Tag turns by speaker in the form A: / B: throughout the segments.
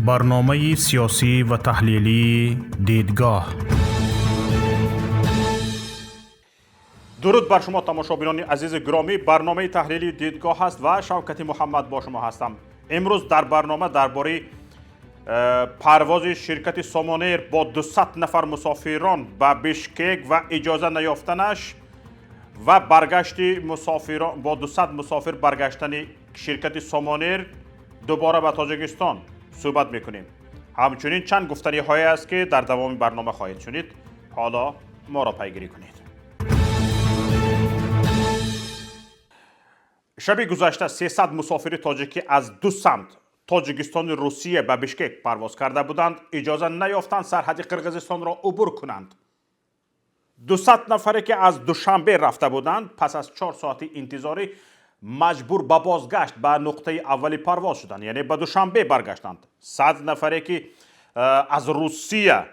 A: برنامه سیاسی و تحلیلی دیدگاه.
B: درود بر شما تماشابینان عزیز گرامی. برنامه تحلیلی دیدگاه است و شوکت محمد با شما هستم. امروز در برنامه درباره پرواز شرکت سامانیر با 200 نفر مسافران به بشکک و اجازه نیافتنش و برگشت مسافران با 200 مسافر برگشتن شرکت سامانیر دوباره به تاجیکستان صحبت میکنیم. همچنین چند گفتنی هایی است که در دوام برنامه خواهید شنید. حالا ما را پیگیری کنید. شب گذشته 300 مسافر تاجیکی از دو سمت تاجیکستان روسیه به بشکک پرواز کرده بودند. اجازه نیافتند سرحد قرقیزستان را عبور کنند. 200 نفری که از دوشنبه رفته بودند پس از 4 ساعت انتظاری مجبور به بازگشت به نقطه اولی پرواز شدند، یعنی به دوشنبه برگشتند. 100 نفری که از روسیه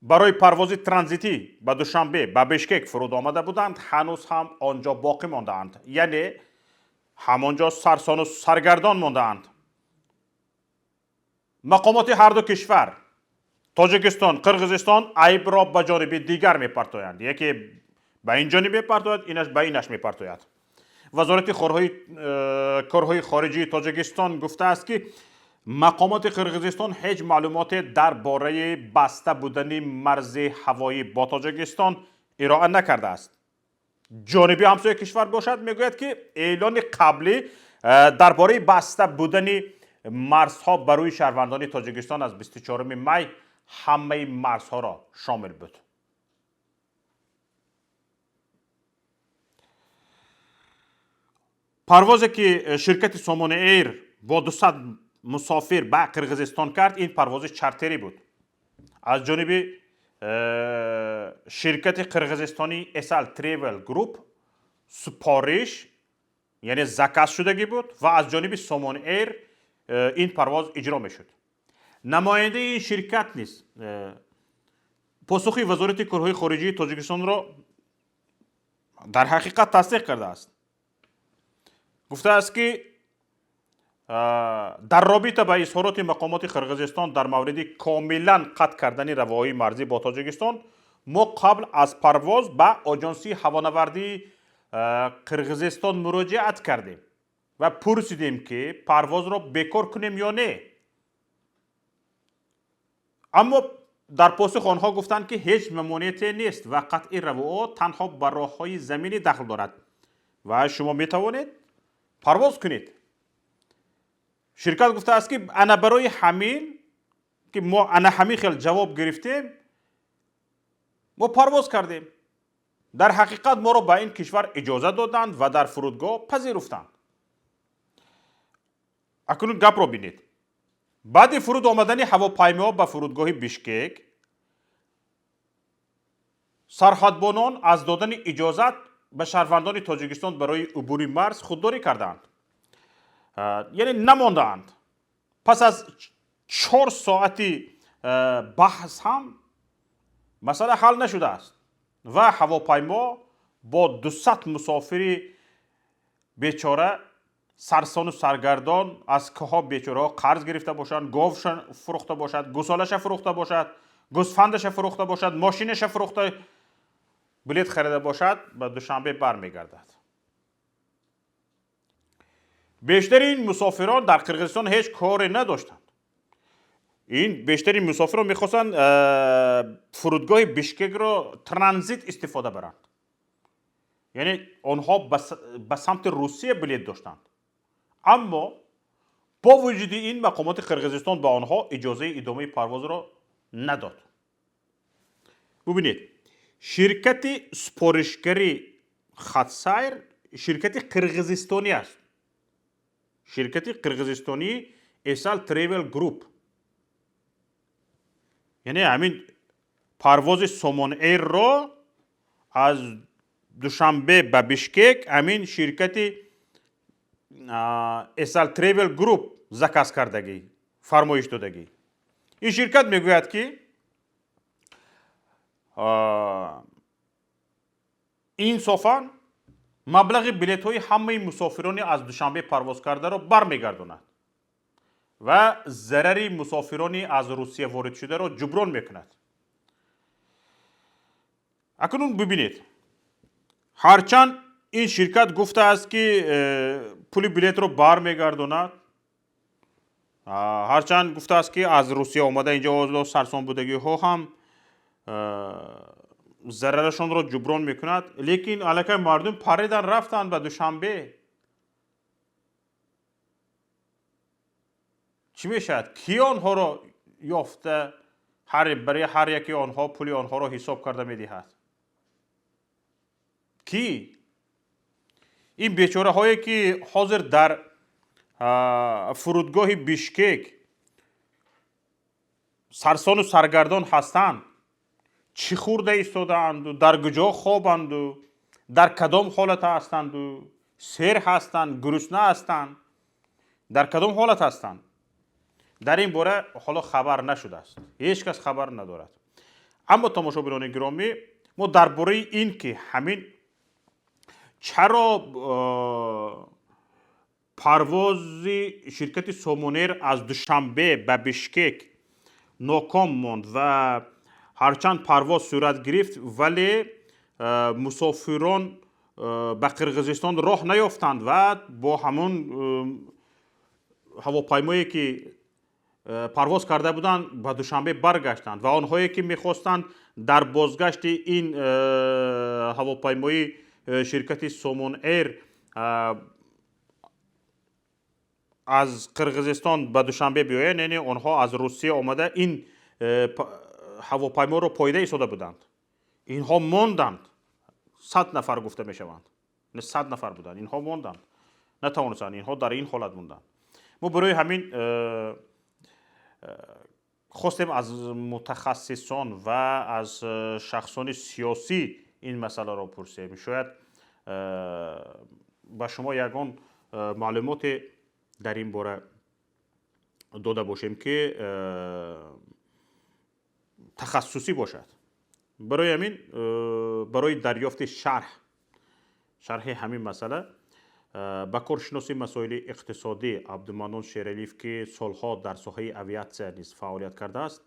B: برای پرواز ترانزیتی به دوشنبه به بشکک فرود آمده بودند هنوز هم آنجا باقی مانده‌اند، یعنی همانجا سرسان و سرگردان مانده‌اند. مقامات هر دو کشور تاجیکستان، قرقیزستان عیب را به جانب دیگر میپرتویند. یکی به این جانب میپرتوید، اینش به اینش میپرتوید. وزارت کارهای خارجی تاجیکستان گفته است که مقامات قرقیزستان هیچ معلومات درباره بسته بودن مرز هوایی با تاجیکستان ارائه نکرده است. جانبی همسایه کشور باشد میگوید که اعلان قبلی درباره بسته بودن مرزها برای شهروندان تاجیکستان از 24 می همه مرزها را شامل بود. پروازی که شرکت سامان ایر با 200 مسافر به قرقیزستان کرد این پرواز چارتری بود. از جانب شرکت قرقیزستانی اسال تریول گروپ سپارش یعنی زکات شدگی بود و از جانب سامان ایر این پرواز اجرا می شد. نماینده این شرکت نیست پاسخی وزارت کارهای خارجی تاجیکستان را در حقیقت تصدیق کرده است. گفته است که در رابطه با اظهارات مقامات قرقیزستان در مورد کاملا قطع کردن رواهای مرزی با تاجیکستان ما قبل از پرواز به آژانسی هوانوردی قرقیزستان مراجعت کردیم و پرسیدیم که پرواز را بیکار کنیم یا نه. اما در پاسخ آنها گفتند که هیچ ممانعتی نیست و قطع رواها تنها بر راههای زمینی دخل دارد و شما می توانید پرواز کنید. شرکت گفته است که انا برای همین که ما انا همین خیلی جواب گرفتیم ما پرواز کردیم. در حقیقت ما را به این کشور اجازه دادند و در فرودگاه پذیرفتند. اکنون گپ را بینید. بعد فرود آمدن هواپیما به فرودگاه بشکک سرحدبانان از دادن اجازت به شهروندان تاجیکستان برای عبور مرز خودداری کردند، یعنی نماندند. پس از 4 ساعتی بحث هم مسئله حل نشده است و هواپیما با 200 مسافر بیچاره سرسان و سرگردان از که ها بیچاره ها قرض گرفته باشند، گاوش فروخته باشد، گوسالش فروخته باشد، گوسفندش فروخته باشد، ماشینش فروخته بلیط خریده باشد به دوشنبه برمیگردد. بیشتر این مسافران در قرقیزستان هیچ کاری نداشتند. این بیشتر مسافران میخواستند فرودگاه بشکک را ترانزیت استفاده برند، یعنی آنها به سمت روسیه بلیط داشتند. اما با وجود این مقامات قرقیزستان به آنها اجازه ادامه پرواز را نداد. ببینید شرکت سپارشگری خطسیر شرکت قرقیزستانی است. شرکت قرقیزستانی اسال تریول گروپ، یعنی همین پرواز سامان ایر را از دوشنبه به بشکک همین شرکت اسال تریول گروپ زکات کردگی فرمایش دادگی. این شرکت میگوید که این سفر مبلغ بلیط های همه مسافران از دوشنبه پرواز کرده را برمیگرداند و ضرری مسافرانی از روسیه وارد شده را جبران میکند. اکنون ببینید، هرچند این شرکت گفته است که پول بلیت رو بر میگرداند، هرچند گفته است که از روسیه آمده اینجا سرسام بودگی ها هم ضررشان را جبران میکند، لیکن علاقه مردم پریدن رفتن به دوشنبه. چی میشد؟ کی آنها را یافته برای هر یکی آنها پول آنها را حساب کرده میدهد؟ کی؟ این بیچاره هایی که حاضر در فرودگاه بیشکک سرسان و سرگردان هستند، چی خورده ایستادند و در کجا خوابند و در کدام حالت هستند و سیر هستند، گرسنه هستند، در کدام حالت هستند، در این باره حالا خبر نشده است، هیچ کس خبر ندارد. اما تماشاگران گرامی، ما درباره این که همین چرا پرواز شرکت سومونیر از دوشنبه به بشکک ناکام ماند و هرچند پرواز صورت گرفت ولی مسافران به قرقیزستان راه نیافتند و با همون هواپیمایی که پرواز کرده بودند به دوشنبه برگشتند و آنهایی که میخواستند در بازگشت این هواپیمای شرکت سومون ایر از قرقیزستان به دوشنبه بیایند، یعنی آنها از روسیه آمده این هواپیما رو پاییده ایستاده بودند، اینها ماندند. 100 نفر گفته می شوند، نه 100 نفر بودند، اینها ماندند، نتوانستند، اینها در این حالت موندند. ما برای همین خواستیم از متخصصان و از شخصان سیاسی این مسئله را پرسیم، شاید به شما یگان معلومات در این باره داده باشیم که تخصصی باشد. برای همین برای دریافت شرح همین مسئله به کارشناس مسائل اقتصادی عبدالمنان شیرلیف که سالها در ساحه اویاسیا نیز فعالیت کرده است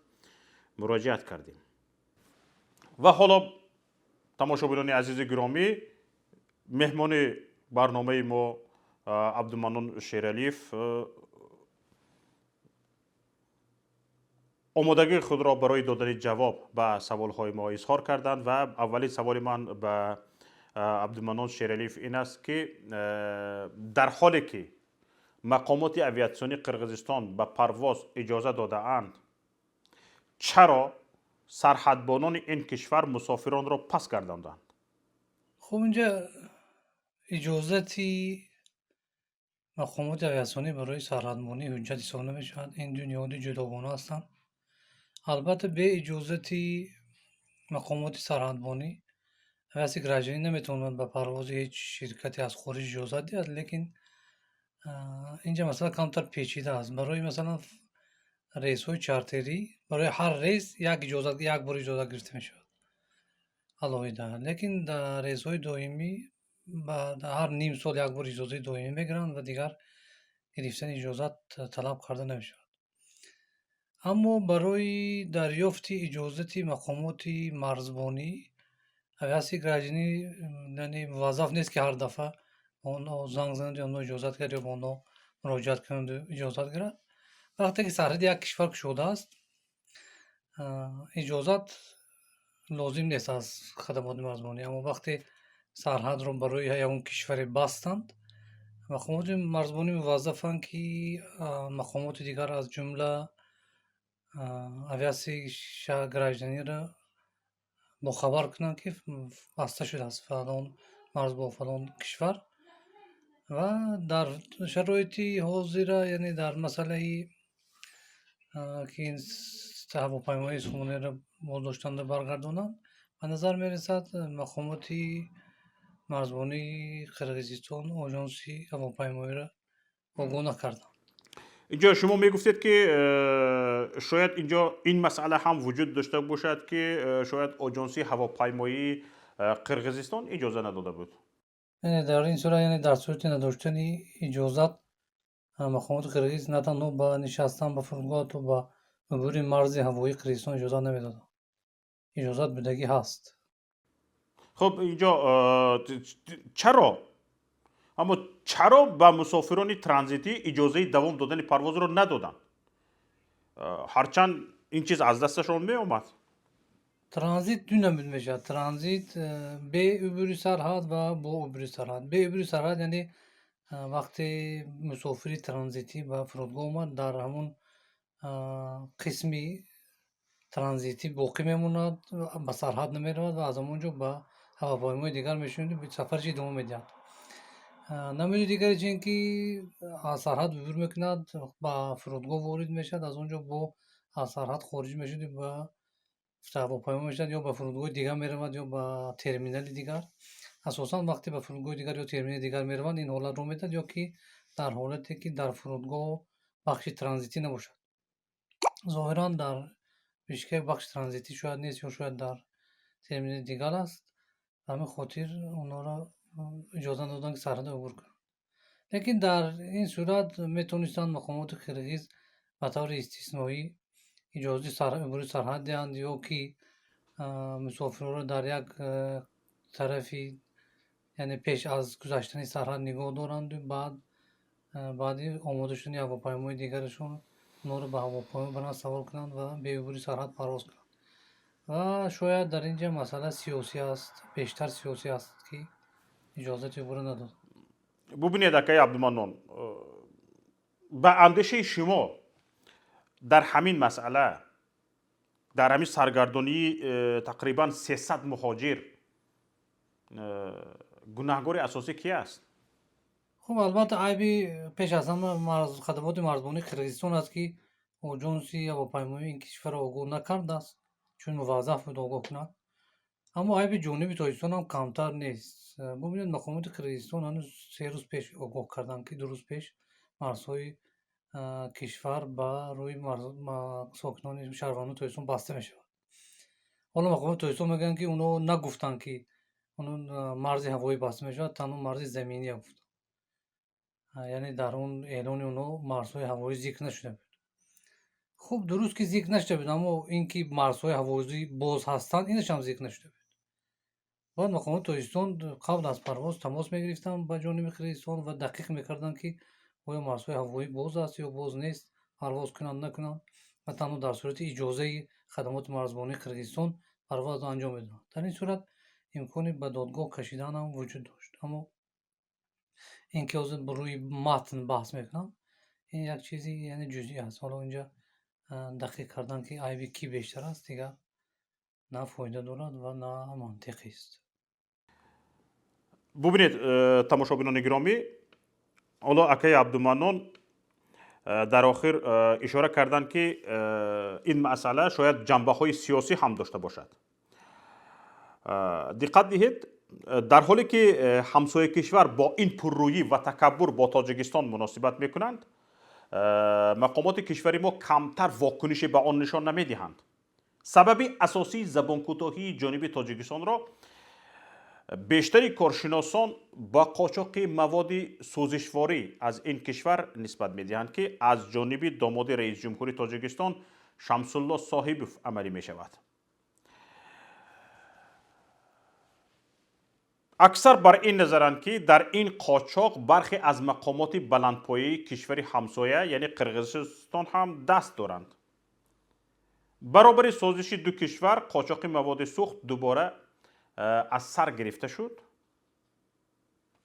B: مراجعت کردیم. و حالا تماشاگران عزیز گرامی، مهمان برنامه ما عبدالمنان شیرلیف آمادگی خود را برای دادن جواب به سوالهای ما اظهار کردند و اولین سوال من به عبدالمنان شیرلیف این است که در حالی که مقامات اویاسیونی قرقیزستان به پرواز اجازه داده اند، چرا سرحدبانان این کشور مسافران را پس گرداندند؟
C: خب اینجا اجازتی مقامات اویاسیونی برای سرحدبانی حجت حساب نمیشود. این دو نهاد جداگانه هستند. البته به اجازتی مقامات سرحدبانی اویاسی گراجانی نمیتونند به پرواز هیچ شرکتی از خارج اجازت دهد، لیکن اینجا مثلا کمتر پیچیده است. برای مثلا ریس های چارتری برای هر ریس یک بار اجازت گرفته می شود علاوه، لیکن در ریس های دائمی در هر نیم سال یک بار اجازه دائمی میگیرند و دیگر گرفتن اجازت طلب کرده نمی شود. اما برای دریافت اجازت مقامات مرزبانی اویاسی گراجانی یعنی موظف نیست که هر دفعه اونو زنگ زنند یا اونو اجازت گیرد یا با اونو مراجعت کنند و اجازت گیرد. وقتی که سرحد یک کشور گشوده است، اجازت لازم نیست از خدمات مرزبانی. اما وقتی سرحد رو برای اون کشور بستند، مقامات مرزبانی موظفند که مقامات دیگر از جمله اویاسی گراجانی را خبر کنند که بسته شده است فلان مرز با فلان کشور. و در شرایطی حاضره، یعنی در مسئله که این هواپیمای سومونیر را بازداشتند و برگردانند، به نظر میرسد مقامات مرزبانی قرقیزستان آژانسی هواپیمایی را واگذار کردند.
B: اینجا شما میگفتید که شاید اینجا این مسئله هم وجود داشته باشد که شاید آژانسی هواپیمایی قرقیزستان اجازه نداده بود.
C: یعنی در این صورت، یعنی در صورت نداشتن اجازت мақомоти қирғиз на танҳо ба нишастан ба фурудгоҳ то ба убури марзи ҳавоии Қирғизистон иҷозат намедоданд. Иҷозат будагӣ ҳаст.
B: خب اینجا چرا اما چرا به مسافران ترانزیتی اجازه دوام دادن پرواز رو ندادن؟ هرچند این چیز از دستشون می اومد.
C: Транзит ду намуд мешавад. Транзит бе убури сарҳад ва бо убури сарҳад. Бе убури сарҳад яъне вақте мусофири транзитӣ ба фурудгоҳ омад, дар ҳамон қисми транзитӣ боқӣ мемонад, ба сарҳад намеравад ва аз ҳамон ҷо ба ҳавопаймои дигар мешинад, сафараш идома медиҳад. намуди дигари ин ки аз сарҳад убур мекунад, ба фурудгоҳ ворид мешавад, аз он ҷо бо аз сарҳад хориҷ мешуд ба ҳавопаймо мешавад, ё ба фурудгоҳи дигар меравад, ё ба терминали дигар. асосан вақте ба фурудгоҳи дигар ё терминали дигар мераванд, ин ҳолат рух медиҳад, ё ки дар ҳолате ки дар фурудгоҳ бахши транзитӣ набошад. зоҳиран дар Бишкек бахши транзитӣ шояд нест, ё шояд дар терминали дигар аст. Ба ҳамин хотир онҳоро иҷоза надоданд ки сарҳада убур кунанд. лекин дар ин сурат метавонистанд мақомоти қирғиз ба таври истисноӣ иҷозаи убури сарҳад диҳанд, ё ки мусофирҳоро дар як тарафи яъне пеш аз гузаштани сарҳад нигоҳ доранду баъди омода шудани ҳавопаймои дигарашон онҳоро ба ҳавопаймо баранд савор кунанд ва бе убури сарҳад парвоз кунанд. ва шояд дар ин ҷо масъала сиёсӣ аст, бештар сиёсӣ аст ки иҷозати убурро надоданд.
B: ببینید آقای عبدالمنان، به اندیشه شما در همین مسئله، در همین سرگردانی تقریبا 300 مهاجر، گناهکار اساسی کی است؟
C: خب البته айби пеш аз ҳама хадамоти марзбонии Қирғизистон аст ки оҷонси ҳавопаймоии ин кишварро огоҳ накардааст, чун муваззаф буд огоҳ кунад. аммо айби ҷониби Тоҷикистон ҳам камтар нест. бубинед мақомоти Қирғизистон ҳанӯз 3 рӯз пеш огоҳ карданд ки 2 рӯз пеш марзҳои кишвар ба рӯи сокинони шаҳрвандони Тоҷикистон баста мешавад. ҳоло мақомоти Тоҷикистон мегӯянд ки онҳо нагуфтанд ки он марзи ҳавоӣ баста мешавад, танҳо марзи заминие гуфтанд. яъне дар он эълони онҳо марзҳои ҳавоӣ зикр нашуда буд. хуб дуруст ки зикр нашуда буд, аммо ин ки марзҳои ҳавоӣ боз ҳастанд, инашам зикр нашуда буд. баъд мақомоти Тоҷикистон қабл аз парвоз тамос мегирифтанд ба ҷониби Қирғизистон ва дақиқ мекарданд ки оё марзҳои ҳавоӣ боз аст ё боз нест, парвоз кунанд накунанд, ва танҳо дар сурати иҷозаи хадамоти марзбонии Қирғизистон парвозро анҷом медоданд. дар ин сурат имкони ба додгоҳ кашидан ҳам вуҷуд дошт. аммо ин ки ҳозир ба рӯи матн баҳс мекунам, ин як чизи яъне ҷузъӣ аст. ҳоло инҷа дақиқ кардан ки айби кӣ бештар аст дигар на фоида дорад ва на мантиқист.
B: ببینید تماشابینان گرامی، حالا آقای عبدالمنان در آخر اشاره کردند که این مسئله شاید جنبه‌های سیاسی هم داشته باشد. دقت دهید، در حالی که همسایه کشور با این پررویی و تکبر با تاجیکستان مناسبت میکنند، مقامات کشوری ما کمتر واکنشی به آن نشان نمیدهند. سبب اساسی زبان‌کوتاهی جانب تاجیکستان را بیشتری کارشناسان با قاچاق مواد سوزشواری از این کشور نسبت میدهند که از جانب داماد رئیس جمهوری تاجیکستان شمس‌الله صاحبوف عملی می شود. اکثر بر این نظرند که در این قاچاق برخی از مقامات بلندپایه کشور همسایه یعنی قرقیزستان هم دست دارند. برابر سازش دو کشور قاچاق مواد سوخت دوباره از سر گرفته شد،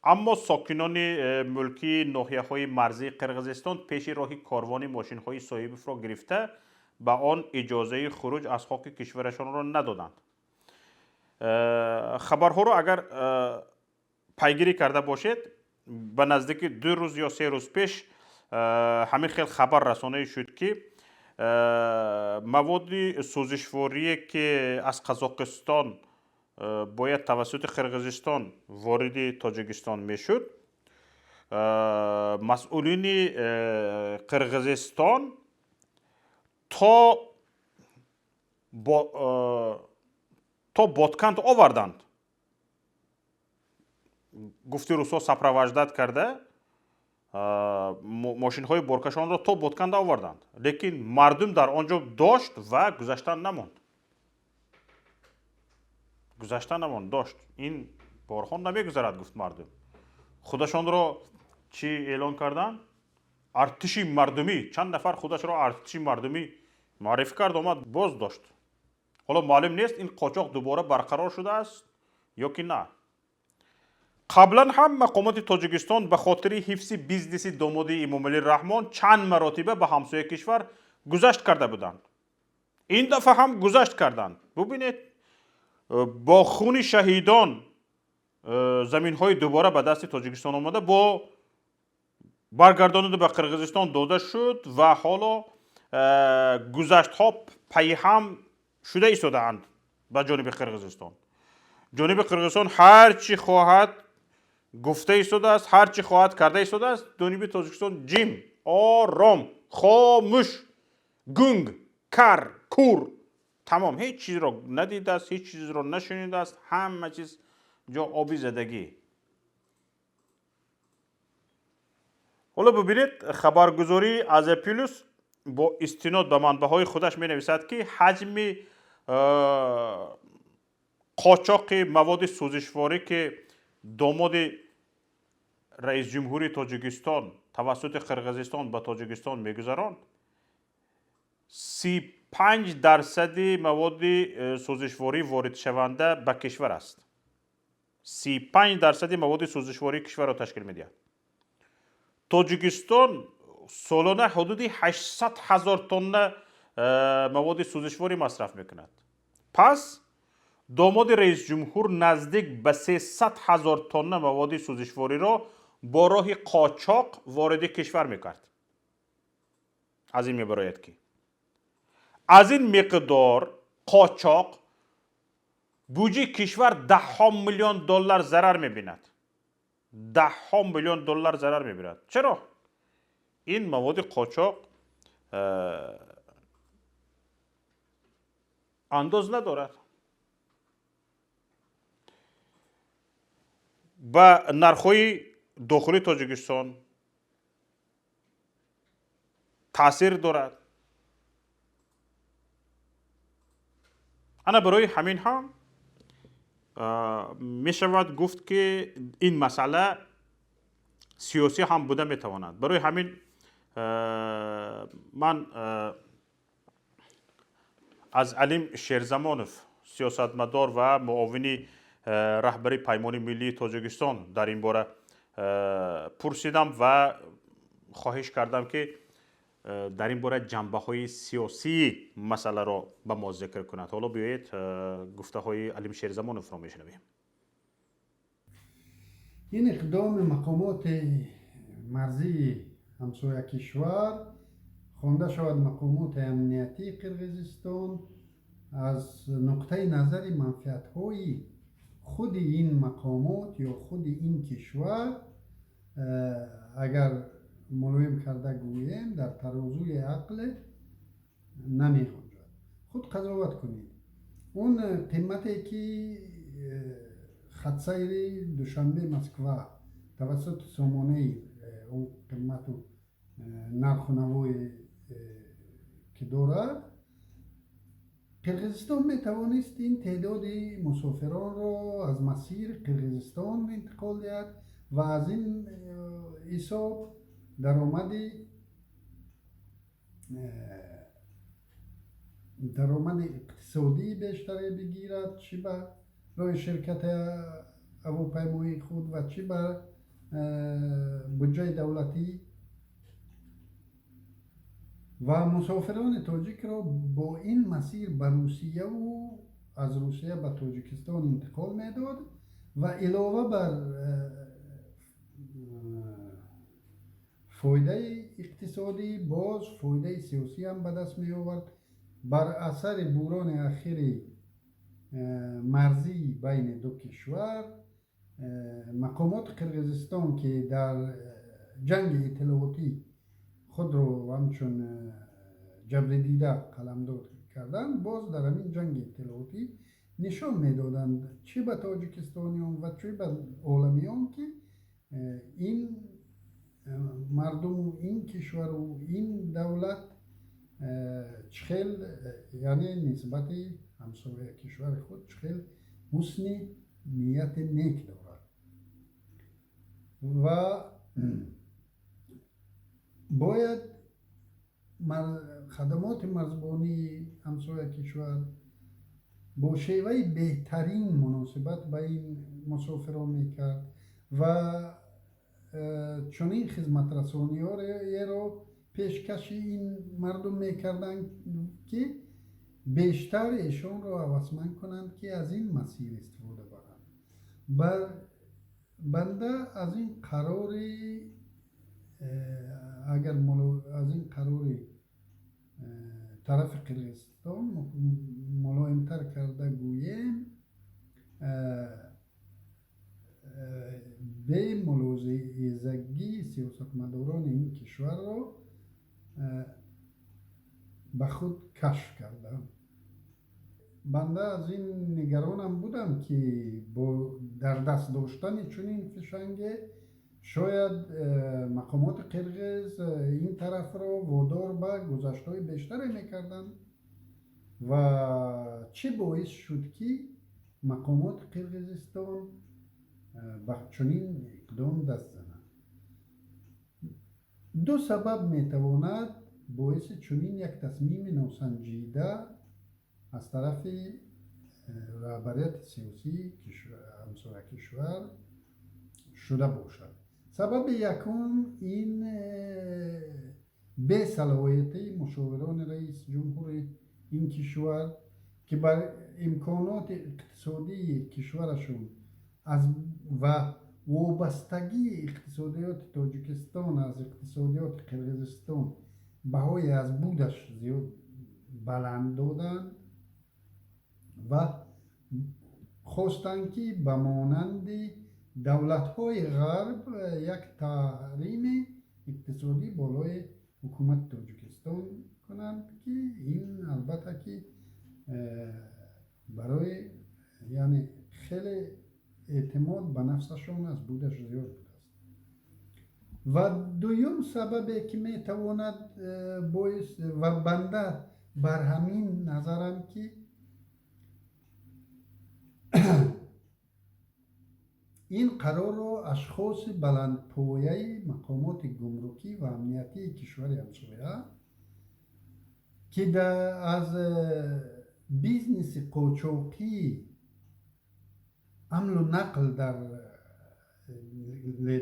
B: اما ساکنان ملکی ناحیه‌های مرزی قرقیزستان پیش راهی کاروان ماشین‌های صاحبوف را گرفته به آن اجازه خروج از خاک کشورشان را ندادند. خبرها رو اگر پیگیری کرده باشید، به نزدیک 2 روز یا 3 روز پیش همین خیلی خبر رسانه شد که مواد سوزشواری که از قزاقستان باید توسط قرقیزستان وارد تاجیکستان میشد، مسئولین قرقیزستان تا بادکند آوردند. گفتی روسا سپروجدت کرده ماشین های برکشان را تا بادکنده آوردند، لیکن مردم در آنجا داشت و گذشتن نماند. گذشتن نماند، داشت. این بارها نمیگذرد، گفت مردم. خودشان را چی اعلان کردن؟ ارتشی مردمی. چند نفر خودش را ارتشی مردمی معرفی کرد، آمد باز داشت. حالا معلوم نیست این قاچاق دوباره برقرار شده است یا که نه. قبلا هم مقامات تاجیکستان به خاطر حفظ بیزنس دامادی امامعلی رحمان چند مراتبه به همسایه کشور گذشت کرده بودند. این دفعه هم گذشت کردند. ببینید، با خون شهیدان زمین های دوباره به دست تاجیکستان آمده، با برگردانده به قرقیزستان داده شد و حالا گذشت ها پی هم شده ایستاده اند به جانب قرقیزستان. جانب قرقیزستان هر چی خواهد گفته ایستاده است، هر چی خواهد کرده ایستاده است. جانب تاجیکستان جیم، آرام، خاموش، گنگ، کر، کور، تمام. هیچ چیز را ندیده است، هیچ چیز را نشنیده است. همه چیز جا آبی زدگی. حالا ببینید، خبرگزاری از پلوس با استناد به منبع‌های خودش می نویسد که حجم قاچاق مواد سوزشواری که داماد رئیس جمهوری تاجیکستان توسط قرقیزستان به تاجیکستان میگذراند، 35% مواد سوزشواری وارد شونده به کشور است. 35% مواد سوزشواری کشور را تشکیل میدهد. تاجیکستان سالانه حدود 800,000 تن مواد سوزشواری مصرف میکند. پس داماد رئیس جمهور نزدیک به 300,000 تن مواد سوزشواری را با راه قاچاق وارد کشور میکرد. از این میبراید که از این مقدار قاچاق بودجه کشور $10 میلیون ضرر میبیند. $10 میلیون ضرر میبیند. چرا؟ این مواد قاچاق انداز ندارد. به نرخ‌های داخلی تاجیکستان تاثیر دارد. انا برای همین هم می شود گفت که این مسئله سیاسی هم بوده می تواند. برای همین من از علیم شیرزمانوف، سیاستمدار و معاون رهبری پیمان ملی تاجیکستان، در این باره پرسیدم و خواهش کردم که در این باره جنبه های سیاسی مسئله را به ما ذکر کند. حالا بیایید گفته های علیم شیرزمانوف را میشنویم.
D: این اقدام مقامات مرزی همسایه کشور خوانده شود مقامات امنیتی قرقیزستان از نقطه نظر منفعت های خود این مقامات یا خود این کشور، اگر ملایم کرده گوییم در ترازوی عقل نمی گنجد. خود قضاوت کنید. اون قیمتی که خطسیر دوشنبه مسکو توسط سامانه اون قیمت و نرخ و نوای که دارد، قرقیزستان می توانست این تعداد مسافران را از مسیر قرقیزستان انتقال دهد و از این حساب درآمد اقتصادی بیشتری بگیرد، چی به رای شرکت هواپیمایی خود و چی به بودجه دولتی، و مسافران تاجیک را با این مسیر به روسیه و از روسیه به تاجیکستان انتقال میداد و علاوه بر فایده اقتصادی باز فایده سیاسی هم به دست می آورد. بر اثر بحران اخیر مرزی بین دو کشور، مقامات قرقیزستان که در جنگ اطلاعاتی خود رو همچون جبر دیده قلمداد کردن، باز در همین جنگ اطلاعاتی نشان میدادند چه به تاجیکستانیان و چه به عالمیان که این مردم این کشور و این دولت چخیل یعنی نسبت همسایه کشور خود چخیل حسن نیت نیک دارد و باید خدمات مرزبانی همسایه کشور با شیوه بهترین مناسبت به این مسافران میکرد و چنین خدمت رسانی ها رو پیشکش این مردم میکردن که بیشتر ایشان رو هوسمند کنند که از این مسیر استفاده برند. بنده از این قرار اگر از این قرار طرف قرقیزستان ملایمتر کرده گویم به ملاحظه‌گی سیاستمداران این کشور را به خود کشف کردم. بنده از این نگرانم بودم که با در دست داشتن چنین فشنگ شاید مقامات قرقیز این طرف را وادار به گذشته‌های بیشتری میکردن و چه باعث شد که مقامات قرقیزستان به چنین اقدام دست زنند. دو سبب میتواند باعث چنین یک تصمیم ناسنجیده از طرف رهبریت سیاسی همسایه کشور شده باشد. سبب یکم این بی‌صلاحیتی مشاوران رئیس جمهور این کشور که بر امکانات اقتصادی کشورشون و وابستگی اقتصادیات تاجیکستان از اقتصادیات قرقیزستان بهای از بودش زیاد بلند دادن و خواستند که به مانند دولت‌های غرب یک تحریم اقتصادی بالای حکومت تاجیکستان کنند که این البته که برای یعنی خیلی اعتماد به نفسشون از بودش زیاد بود است. و دوم سببی که میتواند باعث و بنده بر همین نظرم که این قرار را اشخاص بلندپایه مقامات گمرکی و امنیتی کشور همسایه که از بیزنس قاچاقی حمل و نقل در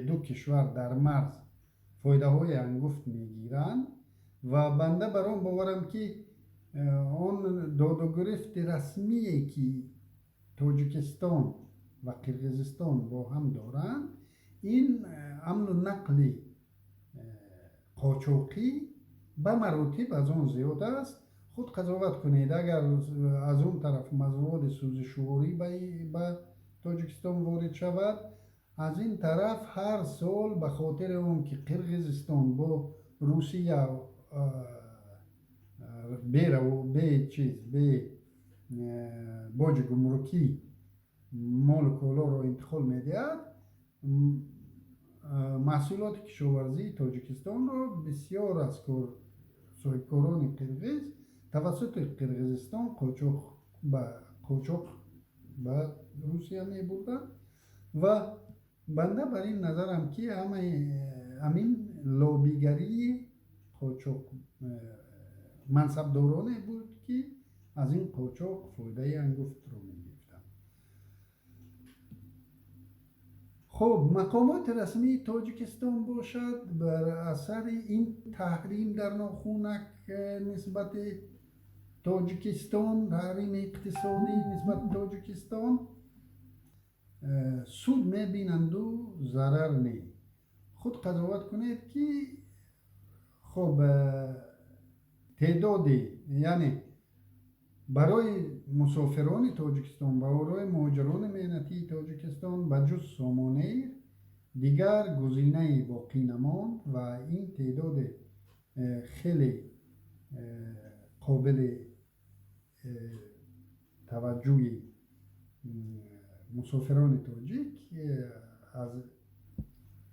D: دو کشور در مرز فایده های انگفت میگیرند و بنده برام باورم که آن داد و گرفت رسمی که تاجیکستان و قرقیزستان با هم دارند این حمل و نقل قاچاقی به مراتب از آن زیاده است. خود قضاوت کنید اگر از اون طرف مواد سوزشواری به تاجیکستان وارد شود، از این طرف هر سال به خاطر اون که قرقیزستان با روسیه به باج گمرکی مال و کالا را انتقال میدهد، محصولات کشاورزی تاجیکستان را بسیار از صاحبکاران قرقیز توسط قرقیزستان قاچاق به روسیه می بردن و بنده بر این نظرم که همین لابیگری قاچاق منصبدارانه بود که از این قاچاق فایده انگفت رو می گرفتن. خب مقامات رسمی تاجیکستان باشد بر اثر این تحریم در ناخونک نسبت تاجیکستان، تحریم اقتصادی نسبت تاجیکستان سود میبینند و ضرر نه. خود قضاوت کنید که خب تعدادی یعنی برای مسافران تاجیکستان برای مهاجران مهنتی تاجیکستان بجز سامانه دیگر گزینه باقی نماند و این تعداد خیلی قابل توجه مسافران تاجیک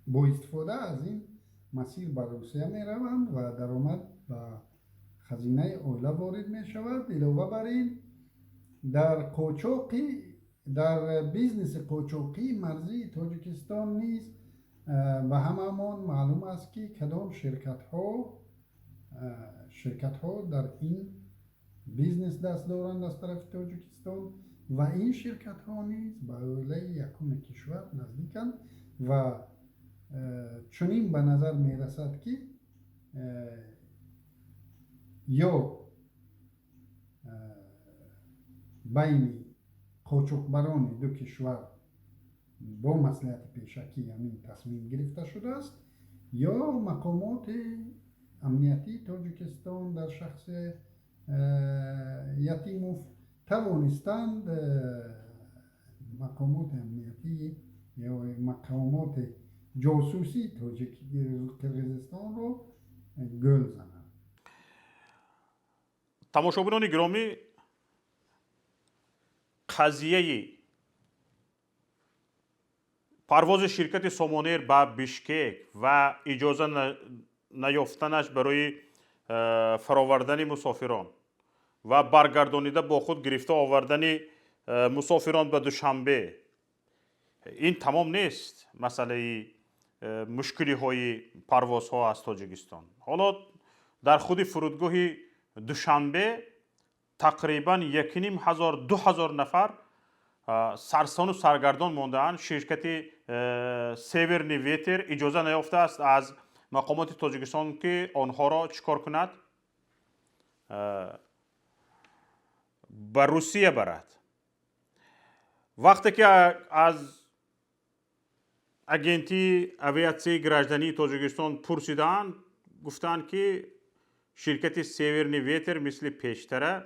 D: با استفاده از این مسیر به روسیه می روند و درآمد به خزینه اوله وارد می شود. علاوه بر این در بیزنس قاچاقی مرزی تاجیکستان نیز به هممون معلوم است که کدام شرکت ها در این بیزنس دست دارند از طرف تاجیکستان و این شرکت ها نیز به اوله یکم کشور نزدیکند و چنین به نظر می رسد که یا بین قاچاقبران دو کشور با مصلحت پیشکی همین تصمیم گرفته شده است یا مقامات امنیتی تاجیکستان در شخص یتیموف توانستند مقامات امنیتی یا مقامات جاسوسی قرقیزستان رو گل زنند.
B: тамошобинони гиромӣ, қазияи парвози ширкати Сомонер ба Бишкек ва иҷоза наёфтанаш барои фаровардани мусофирон ва баргардонида бо худ гирифта овардани мусофирон ба Душанбе, ин тамом нест масъалаи мушкилиҳои парвозҳо аз Тоҷикистон. ҳоло дар худи фурудгоҳи Душанбе тақрибан 1500-2000 нафар сарсону саргардон мондаанд. ширкати Северни Ветер иҷоза наёфтааст аз мақомоти Тоҷикистон ки онҳоро чӣ кор кунад? ба Русия барад. вақте ки аз агентии авиатсияи граждании Тоҷикистон пурсидаанд, гуфтанд ки ширкати Северни Ветер мисли пештара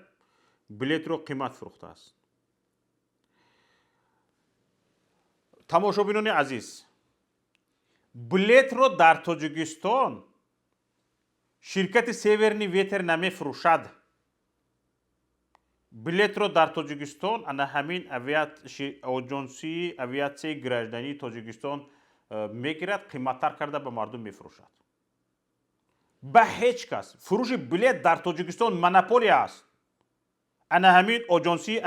B: билетро қимат фурӯхтааст. тамошобинони азиз, билетро дар Тоҷикистон ширкати Северни Ветер намефурӯшад. билетро дар Тоҷикистон ана ҳамин оҷонсии авиатсияи граждании Тоҷикистон мегирад, қиматтар карда ба мардум мефурӯшад. ба ҳеҷ кас фурӯши билет дар Тоҷикистон монополия аст. ана ҳамин оҷонсии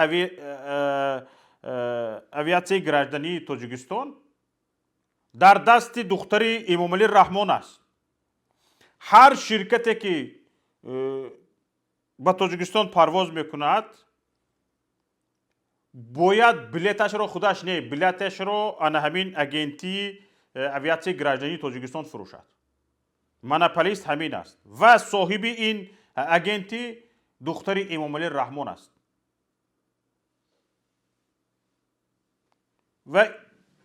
B: авиатсияи граждании Тоҷикистон дар дасти духтари Эмомалӣ Раҳмон аст. ҳар ширкате ки ба Тоҷикистон парвоз мекунад бояд билеташро худаш не, билеташро ана ҳамин агентии авиатсияи граждании Тоҷикистон фурӯшад. монополист ҳамин аст ва соҳиби ин агенти духтари Эмомалӣ Раҳмон аст. ва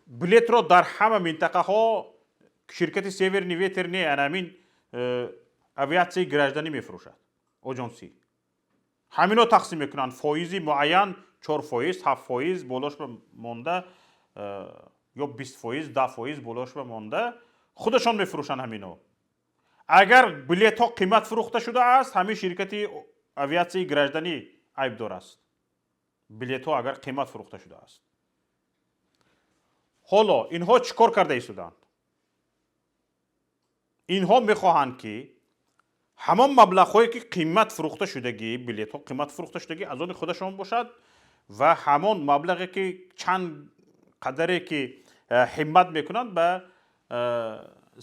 B: билетро дар ҳама минтақаҳо ширкати Северни Ветер не, ана ҳамин авиатсияи гражданӣ мефурӯшад. оҷонсӣ ҳамино тақсим мекунанд. фоизи муайян 4%, 7%, болош ба монда ё 20%, 10% болош ба монда худашон мефурӯшанд ҳамино. агар билетҳо қимат фурӯхта шудааст, ҳамин ширкати авиатсияи гражданӣ айбдор аст. билетҳо агар қимат фурӯхта шудааст. ҳоло инҳо чӣ кор карда истоданд? инҳо мехоҳанд ки ҳамон маблағҳое ки қимат фурӯхта шудагӣ, билетҳо қимат фурӯхта шудагӣ аз они худашон бошад ва ҳамон маблағе ки чанд қадаре ки ҳиммат мекунанд ба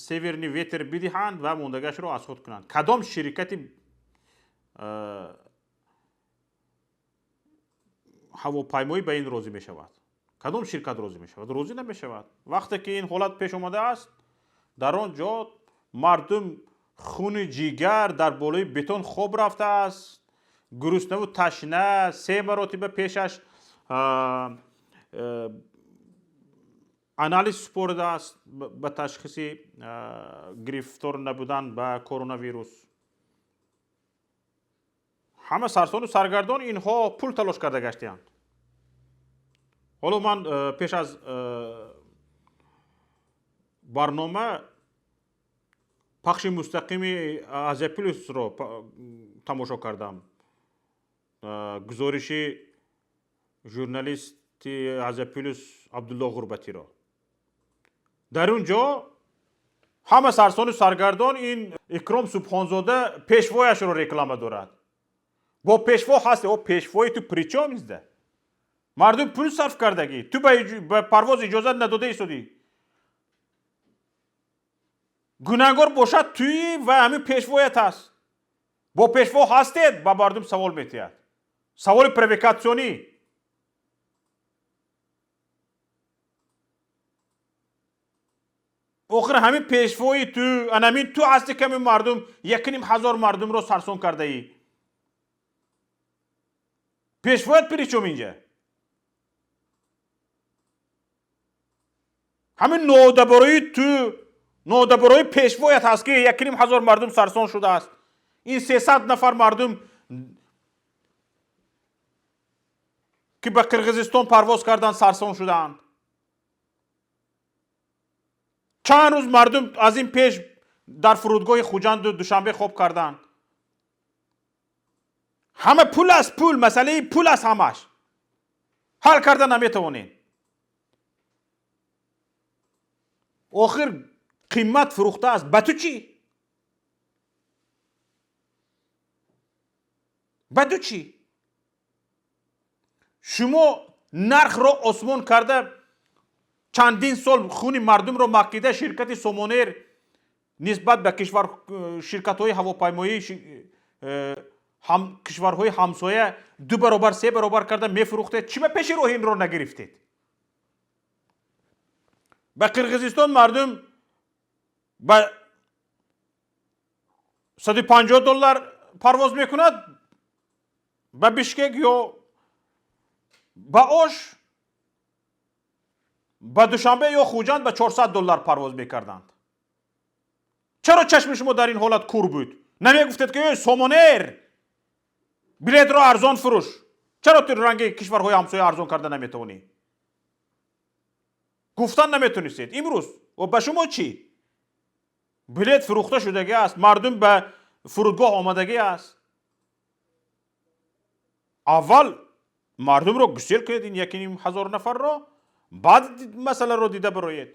B: Северни Ветер бидиҳанд ва мондагашро аз худ кунанд. кадом ширкати ҳавопаймоӣ ба ин розӣ мешавад? кадом ширкат розӣ мешавад? розӣ намешавад. вақте ки ин ҳолат пеш омадааст, дар он ҷо мардум хуни ҷигар дар болои бетон хоб рафтааст, гуруснаву ташна 3 маротиба пешаш анализ супоридааст ба ташхиси гирифтор набудан ба коронавирус. ҳама сарсону саргардон инҳо пул талош карда гаштаанд. ҳоло ман пеш аз барнома пахши мустақими Азияплюсро тамошо кардам. гузориши журналисти Азияплюс Абдулло Ғурбатиро. дар он ҷо همه سرسان و سرگردان این اکرام سبحانزاده پیشوایش رو رکلامه دارد. با پیشوا هستی او پیشوای تو پریچا میزده. مردم پول صرف کردگی تو به پرواز اجازه نداده ایستادی. گناهگار باشد توی و همین پیشوایت هست. با پیشوا هستید با مردم سوال میتید. سوال پرووکاسیونی. آخر همین پیشوایی تو همین تو هستی که مردم 1,500 مردم رو سرسون کرده ای. پیشوایت پریچوم اینجا. همین نودبروی پیشوایت هست که 1,500 مردم سرسون شده است. این 300 نفر مردم که به قرقیزستان پرواز کردن سرسون شدند. چند روز مردم از این پیش در فرودگاه خوجند و دوشنبه خواب کردند. همه پول است، پول، مسئله پول است همش. حل کردن نمیتونین. آخر قیمت فروخته است. به تو چی؟ به تو چی؟ شما نرخ را آسمان کرده چندین سال خون مردم رو مکیده شرکت سومونر نسبت به شرکت های هواپیمایی کشورهای همسایه 2 برابر 3 برابر کرده میفروخته. چی به پیش رو این رو نگرفتید؟ به قرقیزستان مردم به $150 پرواز میکند، به بیشکک یا به آش، به دوشنبه یا خوجند به $400 پرواز میکردند. چرا چشم شما در این حالت کور بود؟ نمیگفتید که سومونر بلیط را ارزان فروش. چرا تو رنگ کشورهای همسایه ارزان کرده نمیتونی؟ گفتن نمیتونستید. امروز و به شما چی؟ بلیط فروخته شدگی است، مردم به فرودگاه آمدگی است. اول مردم رو گسیل کنید این 1,500 نفر را، بعد مسئله رو دیده بروید.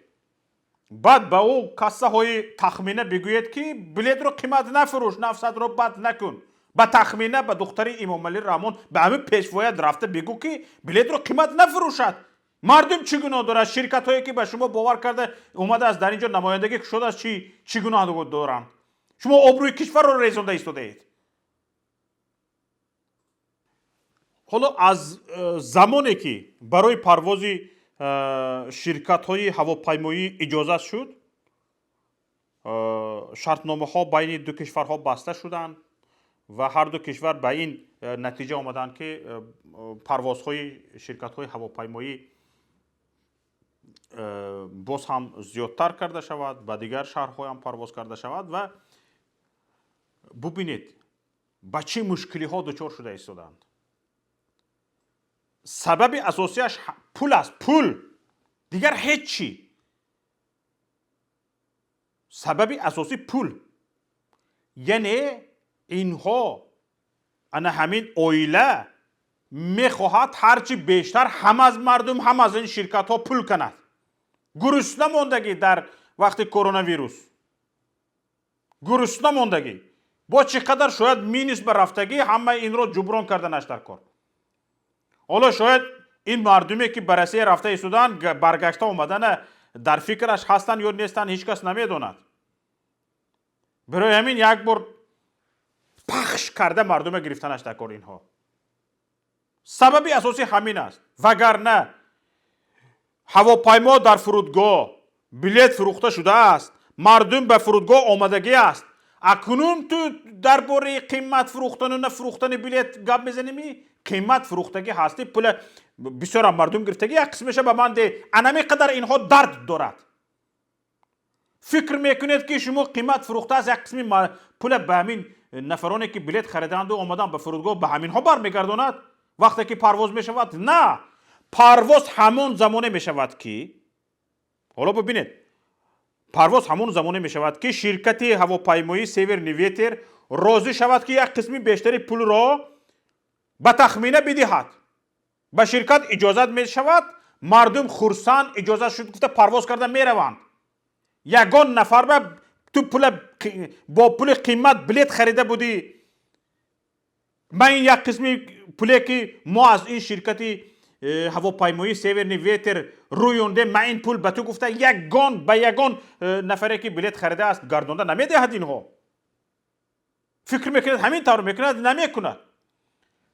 B: بعد به او کاسه های تخمینه بگوید که بلیط رو قیمت نفروش، نفست رو بد نکن. به تخمینه به دختر امام علی رحمان به همه پیشوایت رفته بگو که بلیط رو قیمت نفروشد. مردم چی گناه دارد؟ شرکت هایی که به شما باور کرده اومده از در اینجا نمایندگی شده است چی گناه دارند؟ شما آبروی کشور رو ریزانده ایستاده اید. حالا از زمانی که برای پرواز شرکت های هواپیمایی اجازه شد، شرطنامه ها بین دو کشورها بسته شدند و هر دو کشور به این نتیجه آمدند که پروازهای شرکت های هواپیمایی باز هم زیادتر کرده شود، به دیگر شهرها هم پرواز کرده شود و ببینید به چه مشکلی ها دچار شده ایستادند. سبب اساسیش پول است، پول، دیگر هیچی. سبب اساسی پول. یعنی اینها همین اویله میخواهد هرچی بیشتر هم از مردم هم از این شرکت ها پول کند. گرسنه ماندگی در وقت کرونا ویروس، گرسنه ماندگی با چقدر شاید مینس به رفتگی همه این رو جبران کردنش در کار. حالا شاید این مردمی که بررسی رفته ایستادن برگشته اومدن در فکرش هستن یا نیستن هیچ کس نمیداند. برای همین یک بار پخش کرده مردم گرفتنش در کار اینها. سببی اساسی همین است. وگرنه هواپیما در فرودگاه بلیط فروخته شده است، مردم به فرودگاه آمدگی است. اکنون تو درباره قیمت فروختن و نفروختن بلیط گپ میزنیم. قیمت فروختگی هستی، پول بسیار مردم گرفتگی، یک قسمش به من ده انمی قدر اینها درد دارد. فکر میکنید که شما قیمت فروخته از یک قسمی پول به همین نفرانی که بلیط خریدند و آمدن به فرودگاه به همین ها برمیگرداند وقتی که پرواز میشود؟ نه، پرواز همون زمانه میشود که حالا ببینید پرواز همون زمانه میشود که شرکت هواپیمایی سیور نیویتر راضی شود که یک قسمی بیشتری پول را به تخمینه بدهد. به شرکت اجازه می شود، مردم خرسند اجازه شد گفته پرواز کرده می روند. یگان نفر به تو با پول قیمت بلیت خریده بودی. من این یک قسمی پولی که ما از این شرکتی هواپیمایی سیور نیویتر رویونده، من این پول به تو گفته یگان به یگان نفره که بلیت خریده است گردونده نمیدهد. اینها فکر میکند همین طور میکند، نمیکند.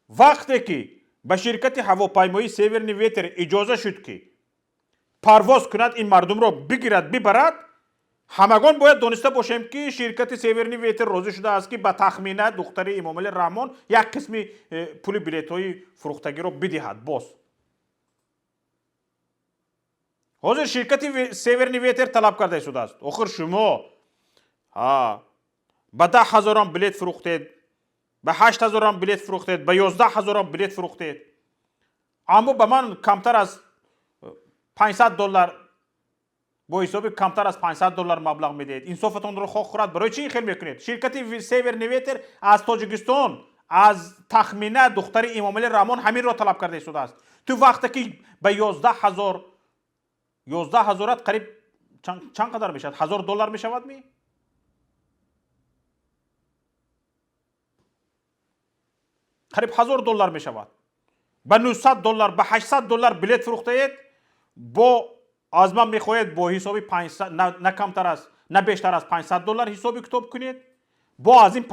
B: وقتی که به شرکت هواپیمایی سیور نیویتر اجازه شد که پرواز کند، این مردم را بگیرد ببرد، همگان باید دانسته باشیم که شرکت سیور نیویتر راضی شده است که به تخمینه دختر امام علی رحمان یک قسمی پول بلیط های فروختگی را بدهد. باز حاضر شرکت سیور نیویتر طلب کرده شده است. آخر شما به 10,000 بلیط فروختید، به 8,000 بلیط فروختید، به 11,000 بلیط فروختید، اما به من کمتر از $500 با حساب کمتر از $500 مبلغ میدید. انصافتون رو خواه خورد. برای چی این خیل میکنید؟ شرکت سیور نیویتر از تاجیکستان، از تخمینه دختر امام علی رحمان همین را طلب کرده شده است. تو وقتی که به 11,000 قریب چند قدر میشد؟ $1,000 میشود می؟ قریب $1,000 میشود. به $900 به $800 بلیط فروخته اید. با از من میخواهید با حسابی 500 نه کمتر از نه بیشتر از $500 حسابی کتاب کنید. با از این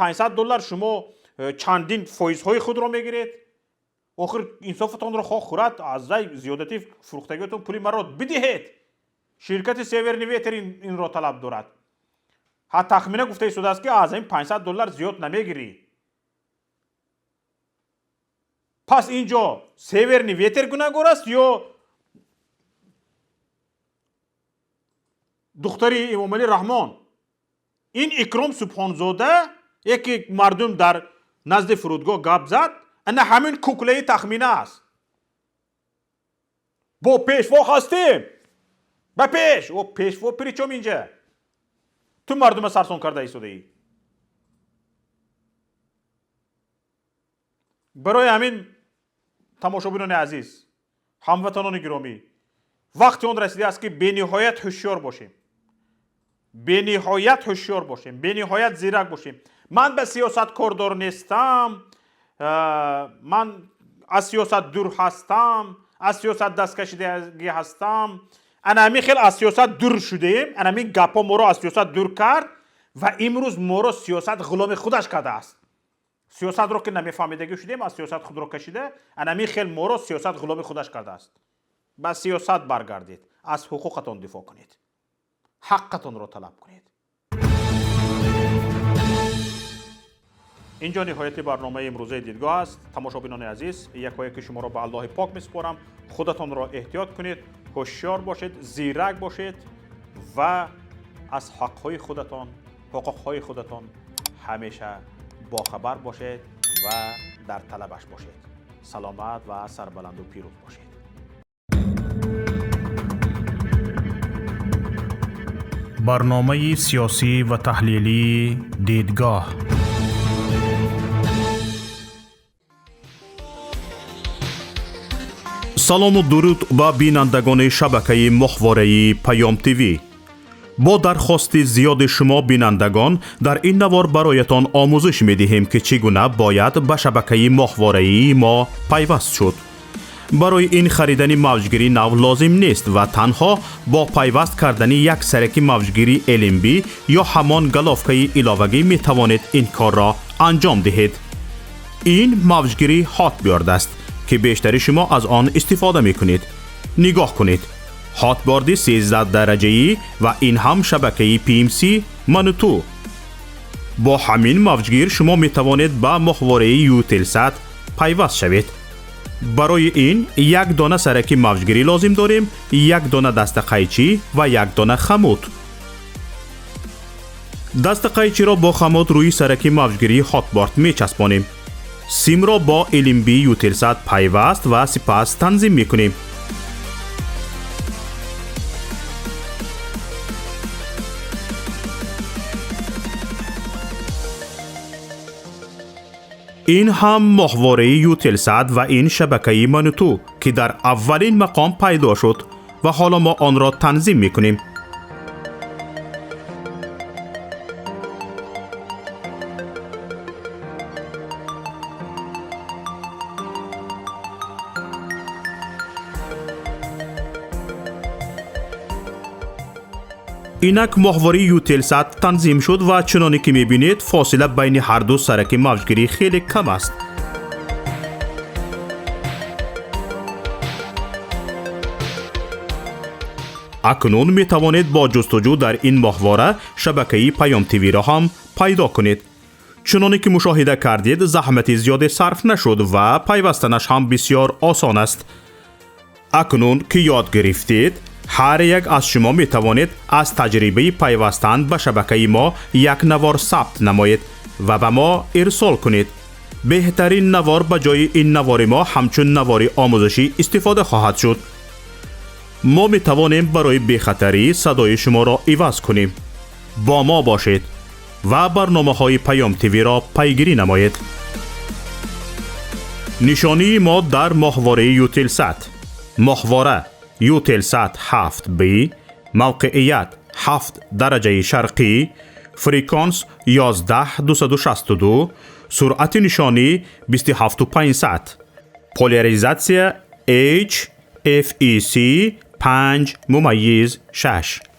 B: $500 شما چندین فایزهای خود را میگیرید. آخر انصافتون را خواه خورد. از زیادتی فروختگیتون پولی مرا بدهید. شرکت سیور نیویتر این را طلب دارد. حتی تخمینه گفته شده است که از این $500 زیاد نمیگیری. پس اینجا سیور نیویتر گناهگار است یا دختر امام علی رحمان؟ این اکرام سبحانزاده یکی مردم در نزد فرودگاه گپ زد، انا همین کوکله تخمینه است. با پیشوا هستیم، با پیش و پیشوا پریچم اینجا تو مردم سرسون کرده ایستاده ای. برای همین تماشابینان عزیز، هموطنان گرامی، وقتی اون رسیده است که بینهایت هوشیار باشیم، بینهایت هوشیار باشیم، بینهایت زیرک باشیم. من به سیاست کاردار نیستم، من از سیاست دور هستم، از سیاست دست کشیدگی هستم. انمی خیلی از سیاست دور شدیم، انمی گپا ما را از سیاست دور کرد و امروز ما را سیاست غلام خودش کرده است. سیاست را که نمیفهمیدگی شدیم، از سیاست خود را کشیده، انمی خیلی ما را سیاست غلام خودش کرده است. به سیاست برگردید، از حقوقتان دفاع کنید، حقتان را طلب کنید. اینجا نهایت برنامه امروزه دیدگاه است. تماشابینان عزیز، یکایک شما را به الله پاک میسپارم. خودتان را احتیاط کنید، هوشیار باشید، زیرک باشید و از حقهای خودتان، حقوقهای خودتان همیشه باخبر باشید و در طلبش باشید. سلامت و سربلند و پیروز باشید.
A: برنامه سیاسی و تحلیلی دیدگاه. سلام و درود به بینندگان شبکه ماهواره‌ای پیام تیوی. با درخواست زیاد شما بینندگان در این نوار برایتان آموزش می‌دهیم که چگونه باید به شبکه ماهواره‌ای ما پیوست شد. برای این خریدن موجگیری نو لازم نیست و تنها با پیوست کردن یک سرک موجگیری LMB یا همان گلافکه علاوگی می توانید این کار را انجام دهید. این موجگیری هاتبیارد است که بیشتری شما از آن استفاده می کنید. نگاه کنید. هاتبیارد 13 درجه‌ای و این هم شبکه PMC منوتو. با همین موجگیر شما می توانید به ماهواره یوتلسات پیوست شوید. برای این یک دانه سرک موجگیری لازم داریم، یک دانه دست قیچی و یک دانه خمود. دست قیچی را با خمود روی سرک موجگیری هاتبیارد می چسبانیم. سیم را با LMB یوتلسات پیوست و سپس تنظیم می کنیم. این هم ماهواره یوتلسات و این شبکه منوتو که در اولین مقام پیدا شد و حالا ما آن را تنظیم می کنیم. اینک ماهواره یوتلسات تنظیم شد و چنانی که میبینید فاصله بین هر دو سرک موجگیری خیلی کم است. اکنون می توانید با جستجو در این ماهواره شبکه پیام تیوی را هم پیدا کنید. چنانی که مشاهده کردید زحمت زیاد صرف نشد و پیوستنش هم بسیار آسان است. اکنون که یاد گرفتید هر یک از شما می توانید از تجربه پیوستن به شبکه ما یک نوار ثبت نمایید و به ما ارسال کنید. بهترین نوار به جای این نوار ما همچون نوار آموزشی استفاده خواهد شد. ما می توانیم برای بی‌خطری صدای شما را عوض کنیم. با ما باشید و برنامه های پیام تیوی را پیگیری نمایید. نشانی ما در ماهواره یوتلسات: ماهواره یوتلسات 7B، موقعیت 7 درجه شرقی، فرکانس 11262، سرعت نشانی 27500، پولاریزاسیون HFEC 5:6.